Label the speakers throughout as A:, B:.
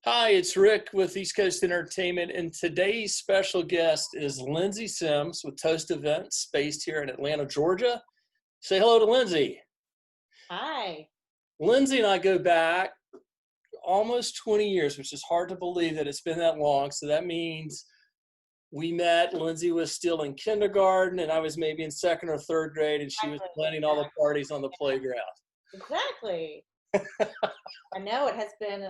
A: Hi, it's Rick with East Coast Entertainment, and today's special guest is Lindsay Sims with Toast Events, based here in Atlanta, Georgia. Say hello to Lindsay.
B: Hi.
A: Lindsay and I go back almost 20 years, which is hard to believe that it's been that long. So that means we met. Lindsay was still in kindergarten, and I was maybe in second or third grade, and she was
B: Exactly.
A: planning all the parties on the playground.
B: Exactly. I know it has been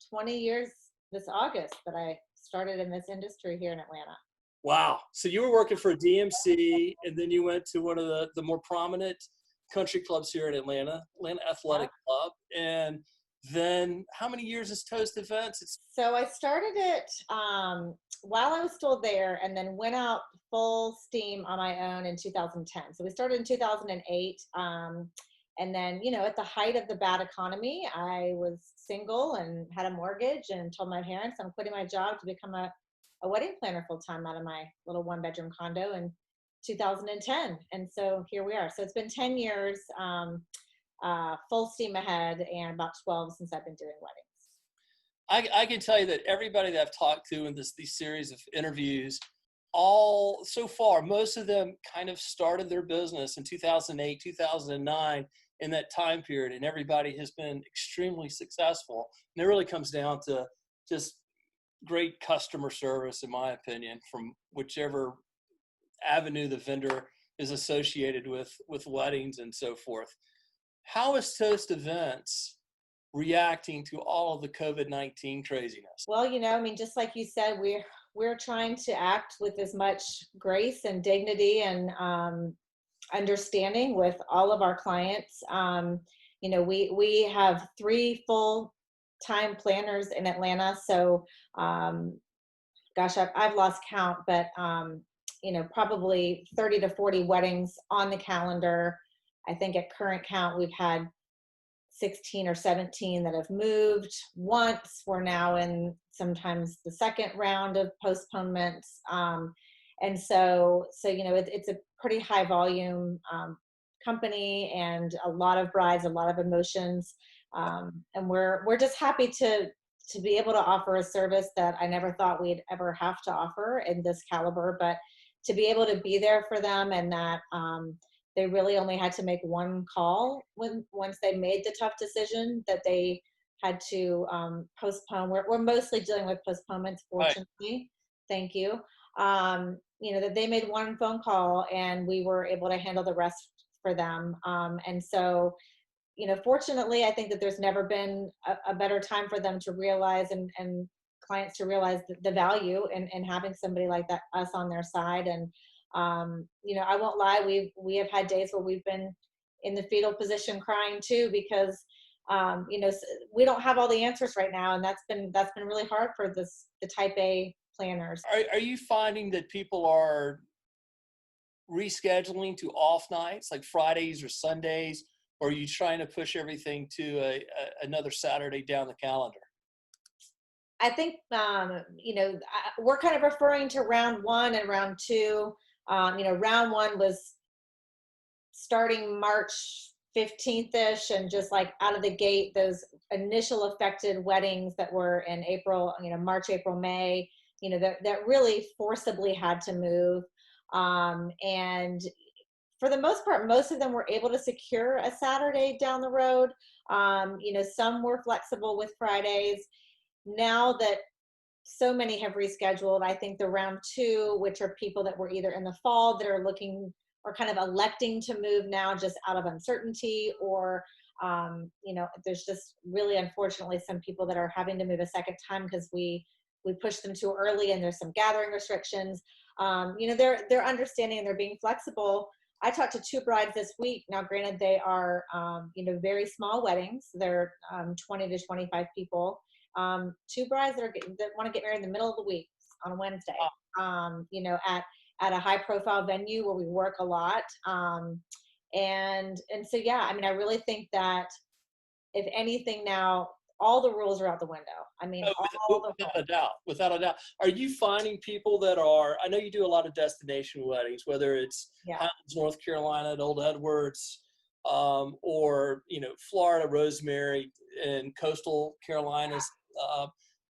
B: 20 years this August that I started in this industry here in Atlanta.
A: Wow. So you were working for DMC, and then you went to one of the more prominent country clubs here in Atlanta
B: Yeah.
A: Athletic Club. And then how many years is Toast Events? It's
B: So I started it while I was still there and then went out full steam on my own in 2010. So we started in 2008. And then, at the height of the bad economy, I was single and had a mortgage and told my parents I'm quitting my job to become a wedding planner full time out of my little one bedroom condo in 2010. And so here we are. So it's been 10 years, full steam ahead, and about 12 since I've been doing weddings.
A: I can tell you that everybody that I've talked to in these series of interviews, all so far, most of them kind of started their business in 2008, 2009, in that time period, and everybody has been extremely successful. And it really comes down to just great customer service, in my opinion, from whichever avenue the vendor is associated with weddings and so forth. How is Toast Events reacting to all of the COVID-19 craziness?
B: Well, just like you said, we're trying to act with as much grace and dignity and understanding with all of our clients. We have three full time planners in Atlanta, so um, gosh, I've lost count, but probably 30 to 40 weddings on the calendar. I think at current count, we've had 16 or 17 that have moved once. We're now in sometimes the second round of postponements. And it's a pretty high volume company and a lot of brides, a lot of emotions. And we're just happy to be able to offer a service that I never thought we'd ever have to offer in this caliber, but to be able to be there for them, and that they really only had to make one call once they made the tough decision that they had to postpone. We're mostly dealing with postponements,
A: Right.
B: fortunately. Thank you. That they made one phone call and we were able to handle the rest for them. And so, fortunately, I think that there's never been a better time for them to realize and clients to realize the value in having somebody like that, us on their side. And I won't lie, we have had days where we've been in the fetal position crying too, because we don't have all the answers right now, and that's been really hard for the type A planners.
A: Are you finding that people are rescheduling to off nights like Fridays or Sundays, or are you trying to push everything to another Saturday down the calendar?
B: I think we're kind of referring to round one and round two. Round one was starting March 15th-ish, and just like out of the gate, those initial affected weddings that were in April, March, April, May, that really forcibly had to move. And for the most part, most of them were able to secure a Saturday down the road. Some were flexible with Fridays. Now that so many have rescheduled, I think the round two, which are people that were either in the fall that are looking or kind of electing to move now just out of uncertainty, or there's just really unfortunately some people that are having to move a second time because we pushed them too early and there's some gathering restrictions. They're understanding and they're being flexible. I talked to two brides this week. Now, granted, they are very small weddings. They're 20 to 25 people. Two brides that want to get married in the middle of the week on a Wednesday. At a high profile venue where we work a lot. And so yeah, I mean, I really think that if anything now, all the rules are out the window. I mean,
A: Oh,
B: all the
A: without a doubt, without a doubt. Are you finding people that are? I know you do a lot of destination weddings, whether it's
B: yeah.
A: Highlands, North Carolina, at Old Edwards, or Florida, Rosemary, and coastal Carolinas.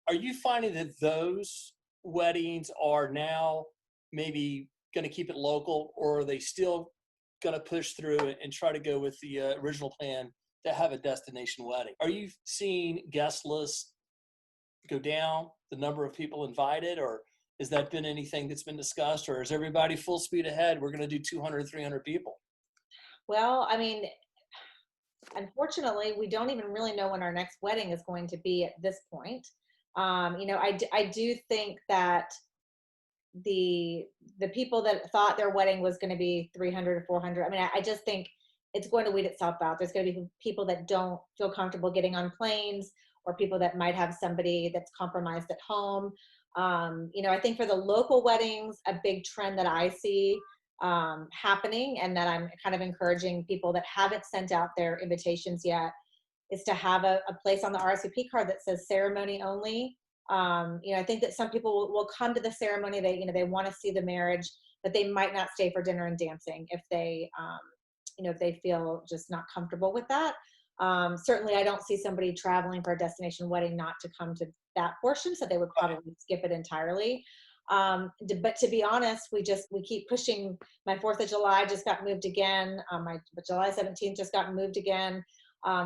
A: Are you finding that those weddings are now maybe going to keep it local, or are they still going to push through and try to go with the original plan to have a destination wedding? Are you seeing guest lists go down, the number of people invited, or has that been anything that's been discussed, or is everybody full speed ahead? We're going to do 200, 300 people.
B: Well, I mean, unfortunately, we don't even really know when our next wedding is going to be at this point. I do think that the people that thought their wedding was going to be 300 or 400, I mean, I just think it's going to weed itself out. There's going to be people that don't feel comfortable getting on planes, or people that might have somebody that's compromised at home. I think for the local weddings, a big trend that I see happening, and that I'm kind of encouraging people that haven't sent out their invitations yet, is to have a place on the RSVP card that says ceremony only. I think that some people will come to the ceremony. They want to see the marriage, but they might not stay for dinner and dancing if if they feel just not comfortable with that. Certainly, I don't see somebody traveling for a destination wedding not to come to that portion, so they would probably skip it entirely. But to be honest, we keep pushing. My 4th of July just got moved again. My July 17th just got moved again.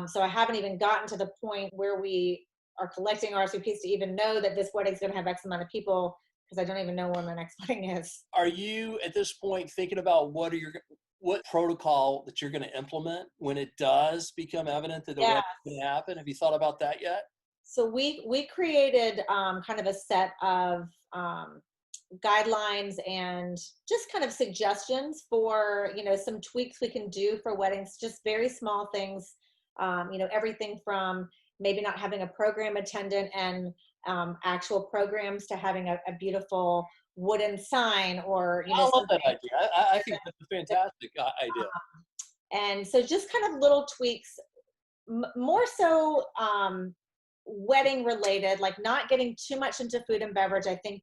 B: So I haven't even gotten to the point where we are collecting RSVPs to even know that this wedding is going to have X amount of people, because I don't even know when my next wedding is.
A: Are you at this point thinking about what protocol that you're going to implement when it does become evident that the wedding is going to happen? Have you thought about that yet?
B: So we created kind of a set of guidelines and just kind of suggestions for some tweaks we can do for weddings, just very small things. Everything from maybe not having a program attendant and actual programs, to having a beautiful wooden sign, or
A: I love that idea. I think that's a fantastic idea.
B: And so just kind of little tweaks, more so wedding related, like not getting too much into food and beverage. I think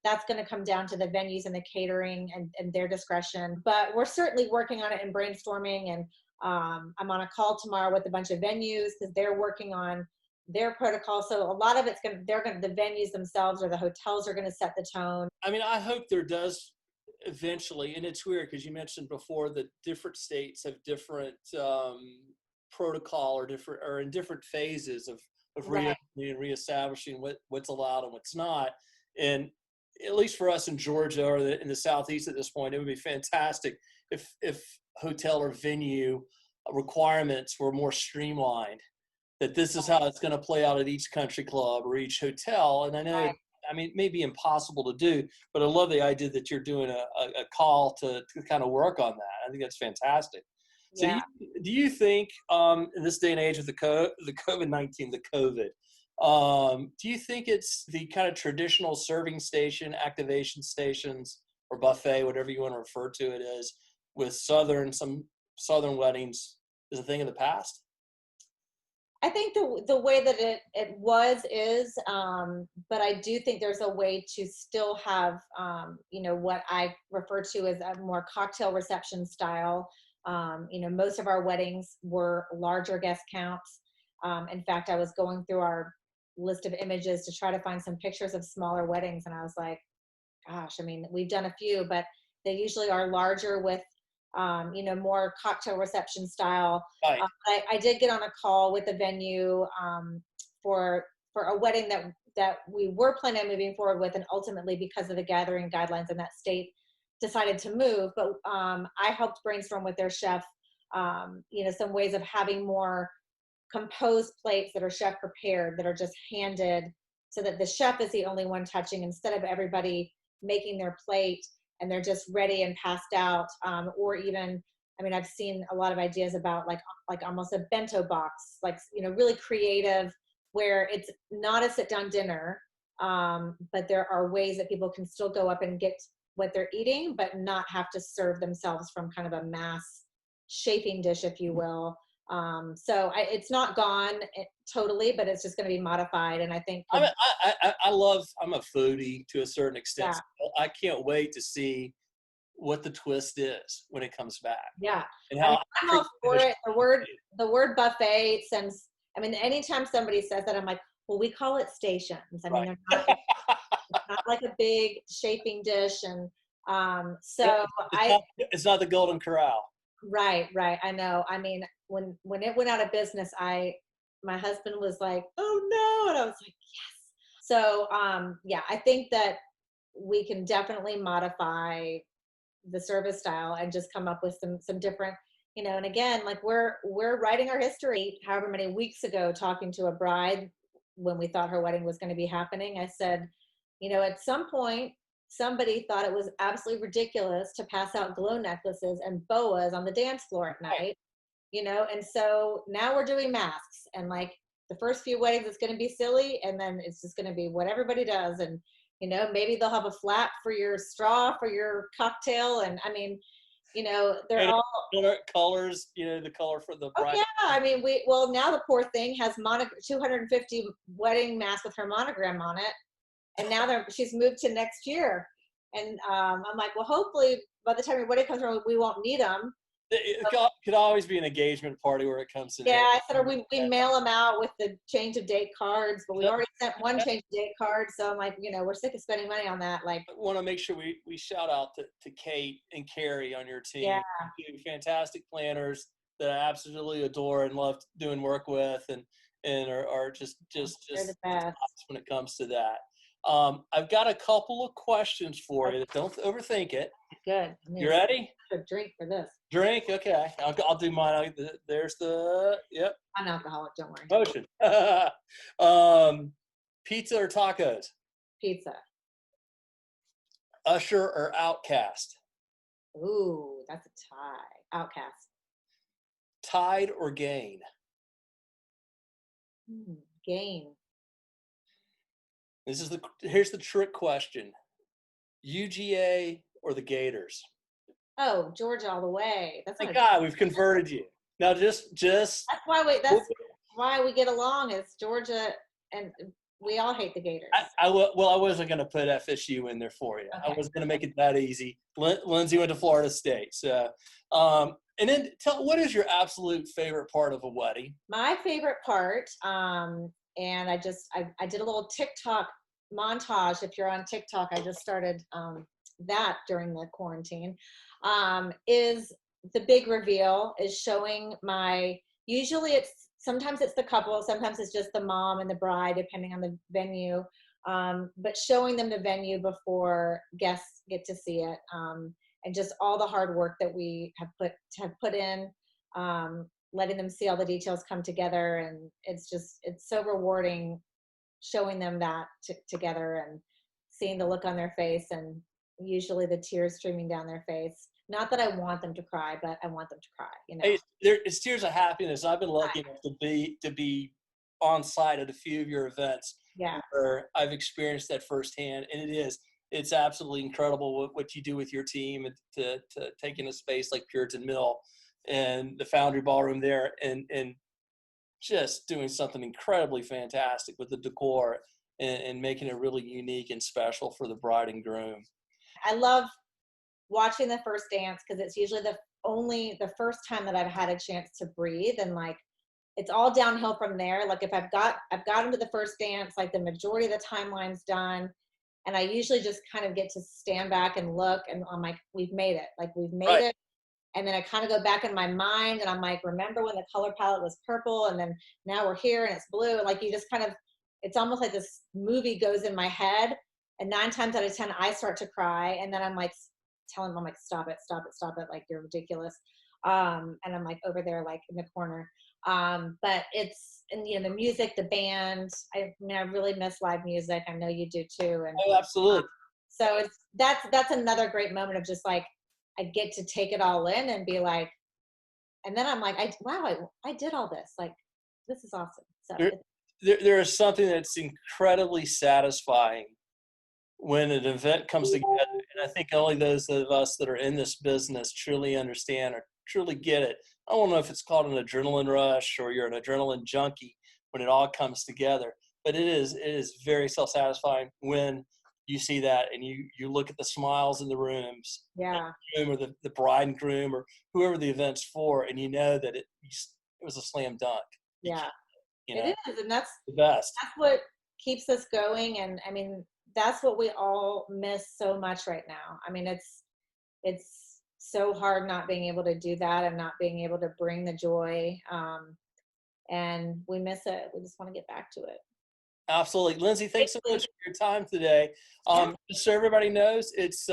B: that's going to come down to the venues and the catering and their discretion. But we're certainly working on it and brainstorming. And I'm on a call tomorrow with a bunch of venues, because they're working on their protocol. So a lot of it's the venues themselves or the hotels are going to set the tone.
A: I mean, I hope there does eventually, and it's weird because you mentioned before that different states have different protocol, or in different phases of
B: Right.
A: reestablishing what's allowed and what's not. And at least for us in Georgia, or in the Southeast at this point, it would be fantastic if hotel or venue requirements were more streamlined, that this is how it's going to play out at each country club or each hotel. And I know,
B: Right.
A: it may be impossible to do, but I love the idea that you're doing a call to kind of work on that. I think that's fantastic. So
B: Yeah.
A: do you think in this day and age with the COVID-19, the COVID, do you think it's the kind of traditional serving station, activation stations, or buffet, whatever you want to refer to it as, with some Southern weddings is a thing of the past?
B: I think the way that it was is, but I do think there's a way to still have, what I refer to as a more cocktail reception style. Most of our weddings were larger guest counts. In fact, I was going through our list of images to try to find some pictures of smaller weddings, and I was like, gosh, I mean, we've done a few, but they usually are larger with more cocktail reception style.
A: Right.
B: I did get on a call with the venue for a wedding that we were planning on moving forward with, and ultimately, because of the gathering guidelines in that state, decided to move. But I helped brainstorm with their chef, some ways of having more composed plates that are chef prepared, that are just handed, so that the chef is the only one touching, instead of everybody making their plate and they're just ready and passed out. Or even, I mean, I've seen a lot of ideas about like almost a bento box, like, really creative, where it's not a sit down dinner, but there are ways that people can still go up and get what they're eating, but not have to serve themselves from kind of a mass chafing dish, if you will. So it's not gone totally, but it's just going to be modified. And I think
A: I'm a foodie to a certain extent.
B: Yeah.
A: So I can't wait to see what the twist is when it comes back.
B: Yeah.
A: And how
B: I'm all for it. The word buffet sends, I mean, anytime somebody says that, I'm like, Well, we call it stations. I mean,
A: Right.
B: it's not like a big shaping dish. And so
A: It's not the Golden Corral.
B: right. I know. I mean, when it went out of business, my husband was like, "Oh no," and I was like, "Yes." So yeah, I think that we can definitely modify the service style and just come up with some different, and again, like we're writing our history. However many weeks ago, talking to a bride when we thought her wedding was going to be happening, I said, at some point somebody thought it was absolutely ridiculous to pass out glow necklaces and boas on the dance floor at
A: Right.
B: night, and so now we're doing masks, and like the first few weddings it's going to be silly, and then it's just going to be what everybody does. And maybe they'll have a flap for your straw for your cocktail. And I mean, they're
A: And
B: all,
A: colors, the color for the
B: oh
A: bride.
B: yeah, I mean, well, now the poor thing has 250 wedding masks with her monogram on it, and now she's moved to next year. And I'm like, well, hopefully by the time your wedding comes around we won't need them.
A: It could always be an engagement party where it comes in
B: Yeah,
A: handy.
B: I said, or we mail them out with the change of date cards, but we already sent one change of date card. So I'm like, we're sick of spending money on that. Like,
A: I want to make sure we shout out to Kate and Carrie on your team.
B: yeah,
A: Two fantastic planners that I absolutely adore and love doing work with, and are just
B: they're the
A: tops
B: best.
A: when it comes to that. I've got a couple of questions for you. Don't overthink it.
B: Good.
A: You ready?
B: A drink for this.
A: Drink? Okay. I'll do mine. There's yep.
B: I'm alcoholic, don't worry.
A: Motion. Pizza or tacos?
B: Pizza.
A: Usher or Outcast?
B: Ooh, that's a tie. Outcast.
A: Tide or Gain?
B: Gain.
A: Here's the trick question. UGA or the Gators?
B: Oh, Georgia all the way.
A: Thank God we've converted you. Now just
B: that's why we get along, is Georgia, and we all hate the Gators.
A: I wasn't going to put FSU in there for you.
B: Okay.
A: I was going to make it that easy. Lindsay went to Florida State. So, and then what is your absolute favorite part of a wedding?
B: My favorite part, and I did a little TikTok montage. If you're on TikTok, I just started that during the quarantine. Is the big reveal, is showing usually sometimes it's the couple, sometimes it's just the mom and the bride, depending on the venue. But showing them the venue before guests get to see it, and just all the hard work that we have put in, letting them see all the details come together. And it's so rewarding showing them that together and seeing the look on their face, and usually the tears streaming down their face. Not that I want them to cry, but I want them to cry.
A: Hey, it's tears of happiness. I've been lucky enough to be on site at a few of your events.
B: Yeah.
A: Where I've experienced that firsthand, and it's absolutely incredible what you do with your team, and to take in a space like Puritan Mill and the Foundry Ballroom there, and just doing something incredibly fantastic with the decor and making it really unique and special for the bride and groom.
B: I love watching the first dance, because it's usually the first time that I've had a chance to breathe, and like it's all downhill from there. Like if I've got into the first dance, like the majority of the timeline's done, and I usually just kind of get to stand back and look, and I'm like, we've made it. Like we've made it. And then I kind of go back in my mind and I'm like, remember when the color palette was purple, and then now we're here and it's blue. Like you just kind of, it's almost like this movie goes in my head, and 9 times out of 10 I start to cry, and then I'm like telling them, I'm like, stop it, like you're ridiculous. And I'm like over there like in the corner. But it's, and the music, the band, I really miss live music. I know you do too. And
A: oh, absolutely.
B: So that's another great moment of just like, I get to take it all in and be like, and then I'm like, I did all this. Like, this is awesome. So
A: there is something that's incredibly satisfying when an event comes together. And I think only those of us that are in this business truly understand or truly get it. I don't know if it's called an adrenaline rush or you're an adrenaline junkie when it all comes together, but it is very self-satisfying when you see that and you look at the smiles in the rooms,
B: yeah,
A: or the bride and groom or whoever the event's for, and you know that it was a slam dunk.
B: Yeah.
A: You know,
B: It is, and that's
A: the best.
B: what keeps us going. And I mean, that's what we all miss so much right now. I mean, it's so hard not being able to do that and not being able to bring the joy. And we miss it. We just want to get back to it.
A: Absolutely. Lindsay, thanks so much for your time today. Just so everybody knows, it's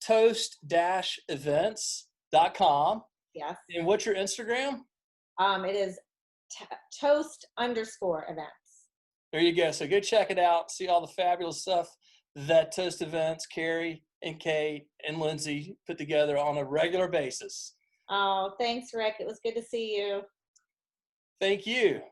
A: toast-events.com.
B: Yes.
A: And what's your Instagram?
B: It is toast_events.
A: There you go. So go check it out. See all the fabulous stuff that Toast Events, Carrie and Kate and Lindsay put together on a regular basis.
B: Oh, thanks, Rick. It was good to see you.
A: Thank you.